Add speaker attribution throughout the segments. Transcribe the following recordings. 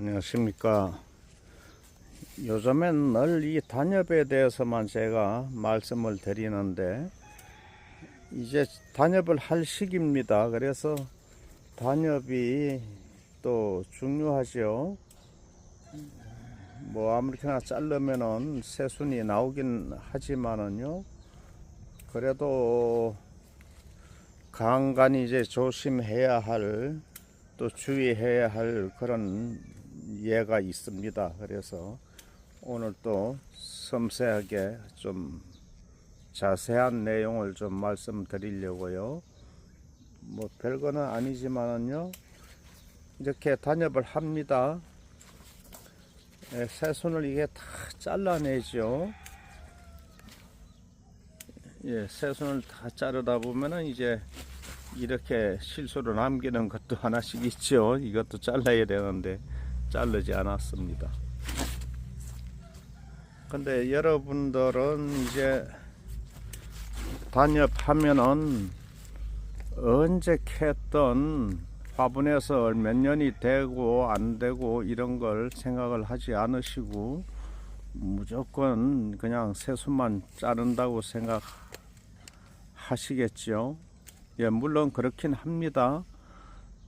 Speaker 1: 안녕하십니까. 요즘엔 늘 이 단엽에 대해서만 제가 말씀을 드리는데 이제 단엽을 할 시기입니다. 그래서 단엽이 또 중요하죠. 뭐 아무렇게나 자르면은 새순이 나오긴 하지만은요, 그래도 간간히 이제 조심해야 할, 또 주의해야 할 그런 예가 있습니다. 그래서 오늘 또 섬세하게 좀 자세한 내용을 좀 말씀드리려고요. 뭐 별거는 아니지만은요, 이렇게 단엽을 합니다. 새순을 이게 다 잘라내죠. 새순을 다 자르다 보면은 이제 이렇게 실수로 남기는 것도 하나씩 있죠. 이것도 잘라야 되는데 자르지 않았습니다. 근데 여러분들은 이제 단엽하면은 언제 캤던 화분에서 몇 년이 되고 안 되고 이런 걸 생각을 하지 않으시고 무조건 그냥 새순만 자른다고 생각하시겠죠. 물론 그렇긴 합니다.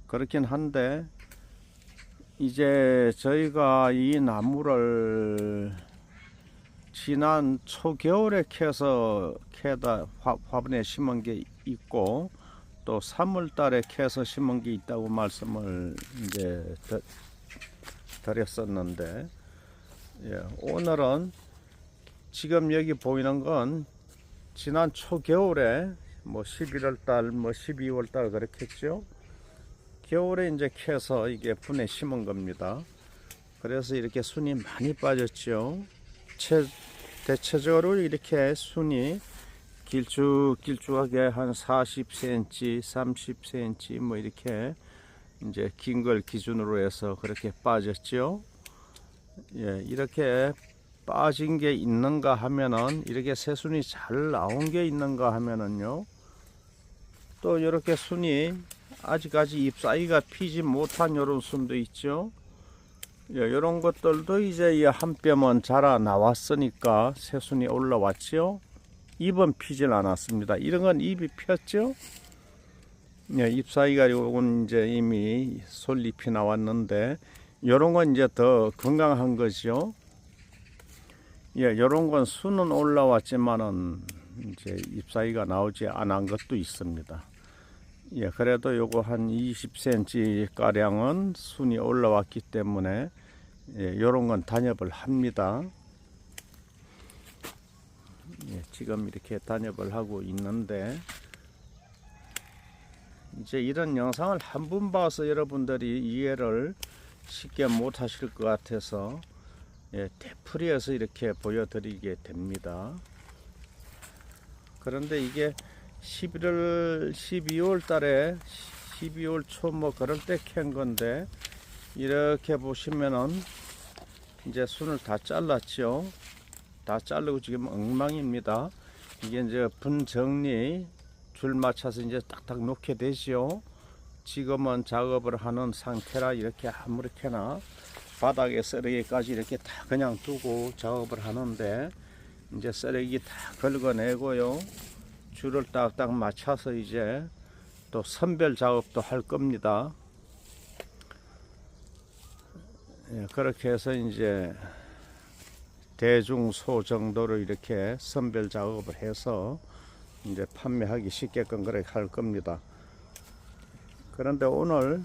Speaker 1: 그렇긴 한데 이제 저희가 이 나무를 지난 초겨울에 캐다 화분에 심은 게 있고 또 3월 달에 캐서 심은 게 있다고 말씀을 이제 드렸었는데, 오늘은 지금 여기 보이는 건 지난 초겨울에 뭐 11월 달, 뭐 12월 달 그렇겠죠. 겨울에 이제 캐서 이게 분에 심은 겁니다. 그래서 이렇게 순이 많이 빠졌죠. 대체적으로 이렇게 순이 길쭉하게 한 40cm, 30cm 뭐 이렇게 이제 긴 걸 기준으로 해서 그렇게 빠졌죠. 이렇게 빠진 게 있는가 하면은, 이렇게 새순이 잘 나온 게 있는가 하면은요, 또 이렇게 순이 아직까지 잎사귀가 피지 못한 이런 순도 있죠. 이런 것들도 이제 한 뼘은 자라 나왔으니까 새순이 올라왔죠. 잎은 피질 않았습니다. 이런 건 잎이 폈죠. 잎사귀가 요건 이제 이미 솔잎이 나왔는데, 요런 건 이제 더 건강한 거죠. 요런 건 순은 올라왔지만은 이제 잎사귀가 나오지 않은 것도 있습니다. 그래도 요거 한 20cm 가량은 순이 올라왔기 때문에 요런 건 단엽을 합니다. 지금 이렇게 단엽을 하고 있는데, 이제 이런 영상을 한 번 봐서 여러분들이 이해를 쉽게 못 하실 것 같아서 되풀이해서 이렇게 보여드리게 됩니다. 그런데 이게 12월 달에 12월 초 뭐 그럴 때 캔 건데, 이렇게 보시면은 이제 순을 다 잘랐죠. 다 자르고 지금 엉망입니다. 이게 이제 분 정리 줄 맞춰서 이제 딱딱 놓게 되죠. 지금은 작업을 하는 상태라 이렇게 아무렇게나 바닥에 쓰레기까지 이렇게 다 그냥 두고 작업을 하는데, 이제 쓰레기 다 긁어내고요, 줄을 딱딱 맞춰서 이제 또 선별 작업도 할 겁니다. 그렇게 해서 이제 대중소 정도로 이렇게 선별 작업을 해서 이제 판매하기 쉽게끔 그렇게 할 겁니다. 그런데 오늘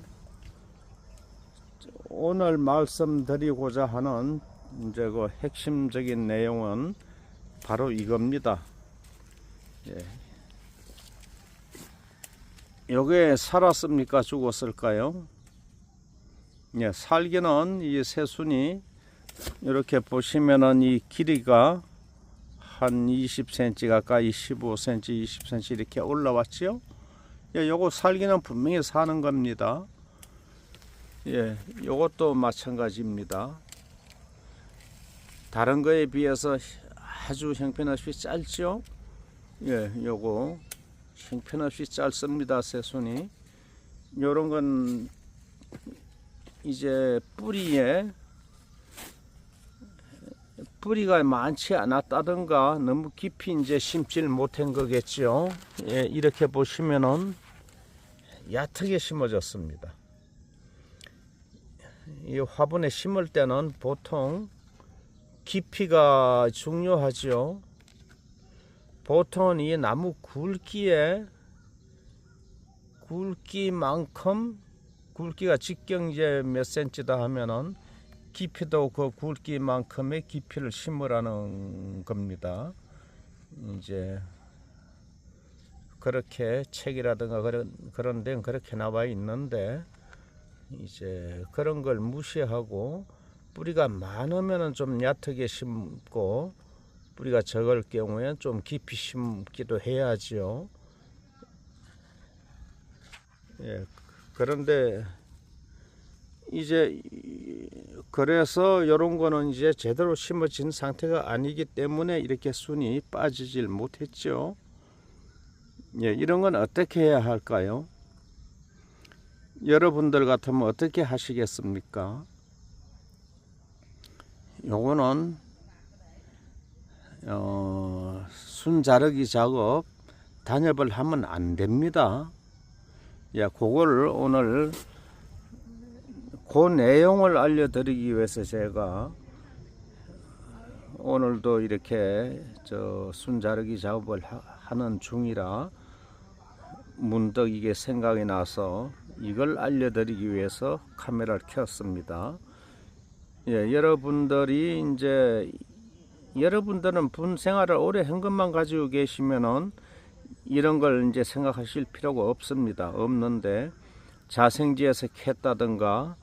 Speaker 1: 말씀드리고자 하는 이제 그 핵심적인 내용은 바로 이겁니다. 요게 살았습니까? 죽었을까요? 살기는 이 새순이 이렇게 보시면은 이 길이가 한 20cm 가까이, 15cm, 20cm 이렇게 올라왔죠. 요거 살기는 분명히 사는 겁니다. 요것도 마찬가지입니다. 다른 거에 비해서 아주 형편없이 짧죠. 요거 형편없이 짧습니다. 새순이 요런 건 이제 뿌리가 많지 않았다든가 너무 깊이 이제 심지를 못한 거겠죠. 예, 이렇게 보시면은 얕게 심어졌습니다. 이 화분에 심을 때는 보통 깊이가 중요하죠. 보통은 이 나무 굵기만큼, 굵기가 직경 이제 몇 센치다 하면은 깊이도 그 굵기만큼의 깊이를 심으라는 겁니다. 이제 그렇게 책이라든가 그런 데는 그렇게 나와 있는데, 이제 그런 걸 무시하고 뿌리가 많으면은 좀 얕게 심고 뿌리가 적을 경우에는 좀 깊이 심기도 해야지요. 예, 그런데 이제 그래서 이런 거는 이제 제대로 심어진 상태가 아니기 때문에 이렇게 순이 빠지질 못했죠. 예, 이런 건 어떻게 해야 할까요? 여러분들 같으면 어떻게 하시겠습니까? 요거는 순 자르기 작업 단엽을 하면 안 됩니다. 예, 그거를 오늘 그 내용을 알려드리기 위해서 제가 오늘도 이렇게 순 자르기 작업을 하는 중이라 문득 이게 생각이 나서 이걸 알려드리기 위해서 카메라를 켰습니다. 예, 여러분들은 분 생활을 오래 한 것만 가지고 계시면은 이런 걸 이제 생각하실 필요가 없는데 자생지에서 캤다든가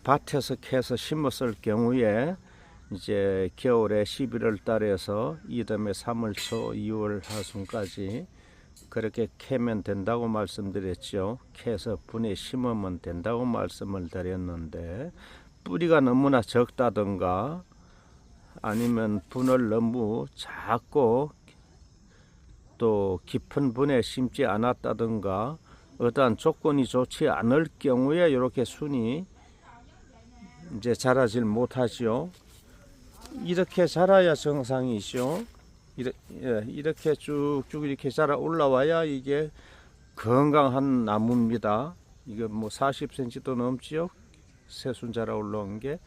Speaker 1: 밭에서 캐서 심었을 경우에 이제 겨울에 11월 달에서 이듬해 3월 초 2월 하순까지 그렇게 캐면 된다고 말씀드렸죠. 캐서 분에 심으면 된다고 말씀을 드렸는데, 뿌리가 너무나 적다든가 아니면 분을 너무 작고 또 깊은 분에 심지 않았다든가 어떠한 조건이 좋지 않을 경우에 이렇게 순이 이제 자라질 못하죠. 이렇게 자라야 정상이죠. 이렇게 쭉쭉 이렇게 자라 올라와야 이게 건강한 나무입니다. 이게 뭐 40cm도 넘지요. 새순 자라 올라온 게.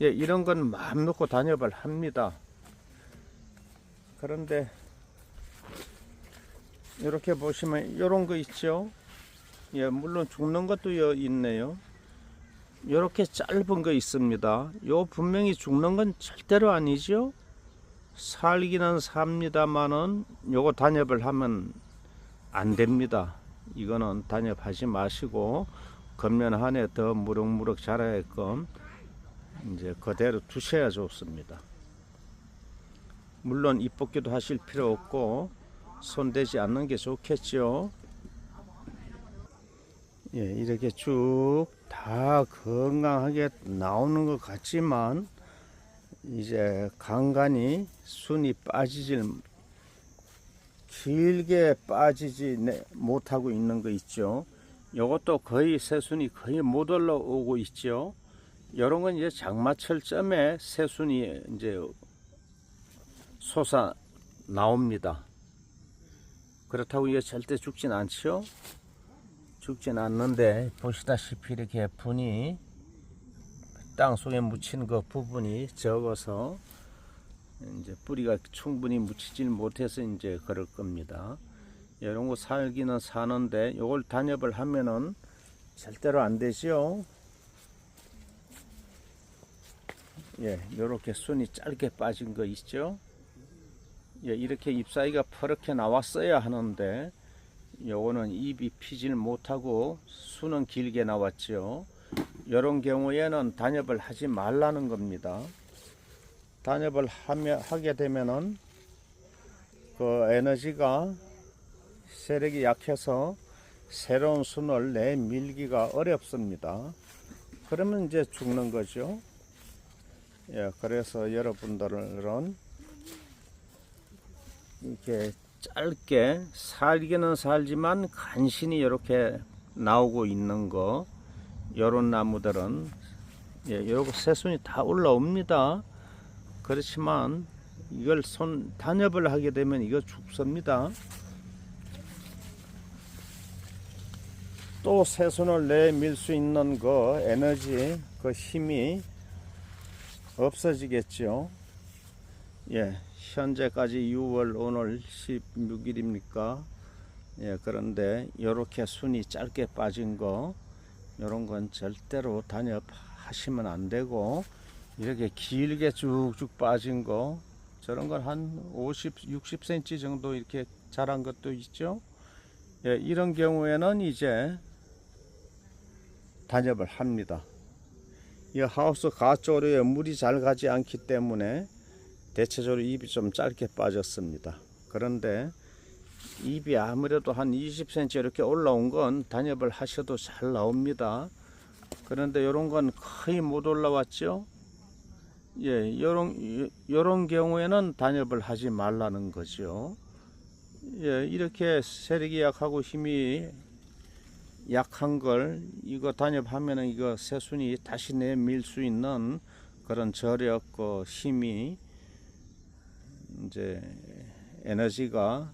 Speaker 1: 예, 이런 건 마음 놓고 단엽을 합니다. 그런데 이렇게 보시면 이런 거 있죠. 예, 물론 죽는 것도 있네요. 이렇게 짧은 거 있습니다. 요 분명히 죽는 건 절대로 아니죠. 살기는 삽니다만은 요거 단엽을 하면 안 됩니다. 이거는 단엽하지 마시고 겉면 한해 더 무럭무럭 자라게끔 이제 그대로 두셔야 좋습니다. 물론 잎벗기도 하실 필요 없고 손대지 않는 게 좋겠죠. 예, 이렇게 쭉 다 건강하게 나오는 것 같지만 이제 간간히 순이 길게 빠지지 못하고 있는 거 있죠. 이것도 거의 새순이 거의 못 올라오고 있죠. 이런 건 이제 장마철쯤에 새순이 이제 솟아 나옵니다. 그렇다고 이게 절대 죽진 않죠. 죽진 않는데 보시다시피 이렇게 분이 땅 속에 묻힌 그 부분이 적어서 이제 뿌리가 충분히 묻히질 못해서 이제 그럴 겁니다. 이런 거 살기는 사는데 이걸 단엽을 하면은 절대로 안 되죠. 예, 이렇게 순이 짧게 빠진 거 있죠. 예, 이렇게 잎사귀가 퍼렇게 나왔어야 하는데 요거는 잎이 피질 못하고 순은 길게 나왔죠. 이런 경우에는 단엽을 하지 말라는 겁니다. 단엽을 하게 되면은 그 에너지가 세력이 약해서 새로운 순을 내밀기가 어렵습니다. 그러면 이제 죽는 거죠. 예, 그래서 여러분들은 이렇게 짧게 살기는 살지만 간신히 이렇게 나오고 있는 거, 요런 나무들은 요거 새순이 다 올라옵니다. 그렇지만 이걸 단엽을 하게 되면 이거 죽습니다. 또 새순을 내밀 수 있는 그 에너지, 그 힘이 없어지겠죠. 현재까지 6월 오늘 16일입니까? 그런데 이렇게 순이 짧게 빠진 거, 이런 건 절대로 단엽하시면 안 되고, 이렇게 길게 쭉쭉 빠진 거, 저런 건 한 50, 60cm 정도 이렇게 자란 것도 있죠. 이런 경우에는 이제 단엽을 합니다. 이 하우스 가조류에 물이 잘 가지 않기 때문에 대체적으로 잎이 좀 짧게 빠졌습니다. 그런데 잎이 아무래도 한 20cm 이렇게 올라온 건 단엽을 하셔도 잘 나옵니다. 그런데 이런 건 거의 못 올라왔죠. 요런 경우에는 단엽을 하지 말라는 거죠. 이렇게 세력이 약하고 힘이 약한 걸 이거 단엽하면은 이거 새순이 다시 내밀 수 있는 그런 저력, 힘이 이제 에너지가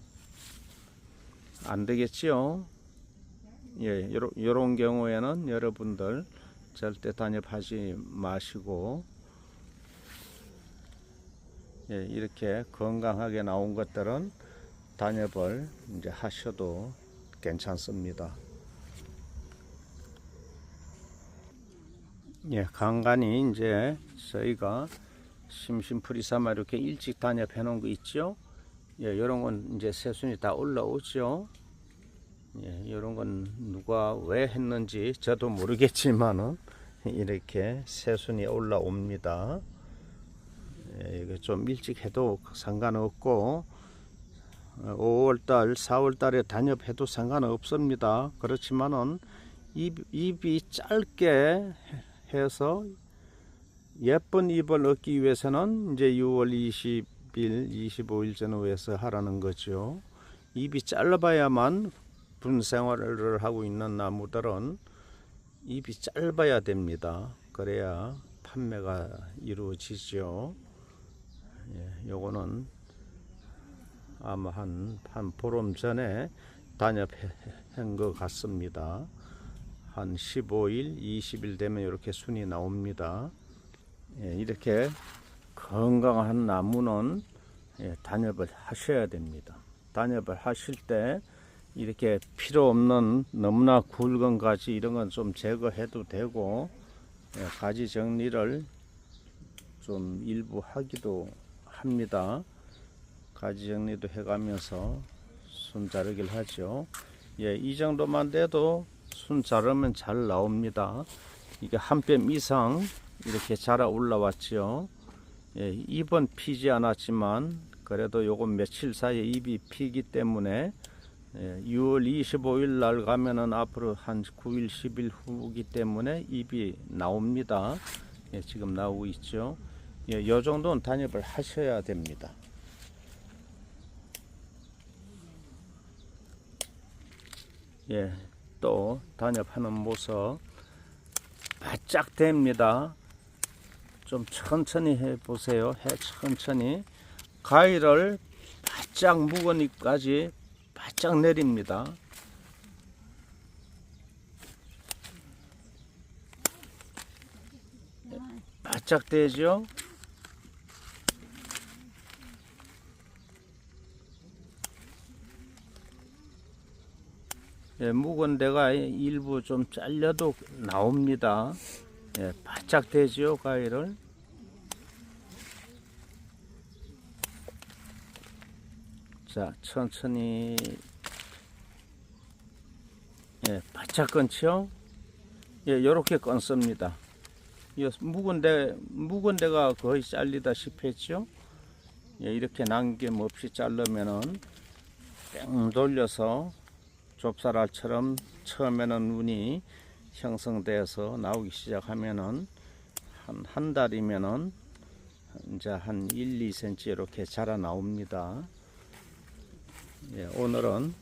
Speaker 1: 안 되겠죠. 요런 경우에는 여러분들 절대 단엽하지 마시고, 이렇게 건강하게 나온 것들은 단엽을 이제 하셔도 괜찮습니다. 간간히 이제 저희가 심심풀이 삼아 이렇게 일찍 단엽해 놓은 거 있죠. 요런 건 이제 새순이 다 올라오죠. 요런 건 누가 왜 했는지 저도 모르겠지만은 이렇게 새순이 올라옵니다. 이거 좀 일찍 해도 상관없고, 5월달, 4월달에 단엽해도 상관없습니다. 그렇지만은 잎이 짧게 해서 예쁜 잎을 얻기 위해서는 이제 6월 20일, 25일 전후에서 하라는 거죠. 잎이 짧아야만 분생활을 하고 있는 나무들은 잎이 짧아야 됩니다. 그래야 판매가 이루어지죠. 요거는 아마 한 보름 전에 단엽한 것 같습니다. 한 15일, 20일 되면 이렇게 순이 나옵니다. 이렇게 건강한 나무는 단엽을 하셔야 됩니다. 단엽을 하실 때 이렇게 필요 없는 너무나 굵은 가지 이런 건 좀 제거해도 되고, 가지 정리를 좀 일부 하기도 합니다. 가지 정리도 해가면서 순 자르기를 하죠. 이 정도만 돼도 순 자르면 잘 나옵니다. 이게 한 뼘 이상 이렇게 자라 올라왔죠. 잎은 피지 않았지만 그래도 요건 며칠 사이에 잎이 피기 때문에 6월 25일 날 가면은 앞으로 한 9일 10일 후기 때문에 잎이 나옵니다. 지금 나오고 있죠. 요 정도는 단엽을 하셔야 됩니다. 또 단엽하는 모습 바짝 됩니다. 좀 천천히 해 보세요. 천천히 가위를 바짝 묵은 잎까지 바짝 내립니다. 바짝 되죠. 묵은 데가 일부 좀 잘려도 나옵니다. 바짝 되죠. 가위를 자 천천히 바짝 끊죠. 요렇게 끊습니다. 묵은 데가 거의 잘리다시피 했죠. 이렇게 남김없이 자르면은 뺑 돌려서 좁쌀알처럼 처음에는 눈이 형성돼서 나오기 시작하면은 한 달이면은 이제 한 1, 2cm 이렇게 자라 나옵니다. 오늘은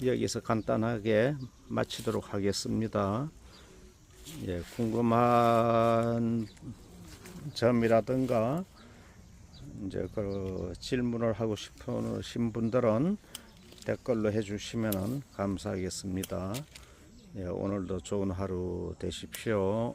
Speaker 1: 여기서 간단하게 마치도록 하겠습니다. 예, 궁금한 점이라든가 이제 그 질문을 하고 싶으신 분들은 댓글로 해주시면 감사하겠습니다. 예, 오늘도 좋은 하루 되십시오.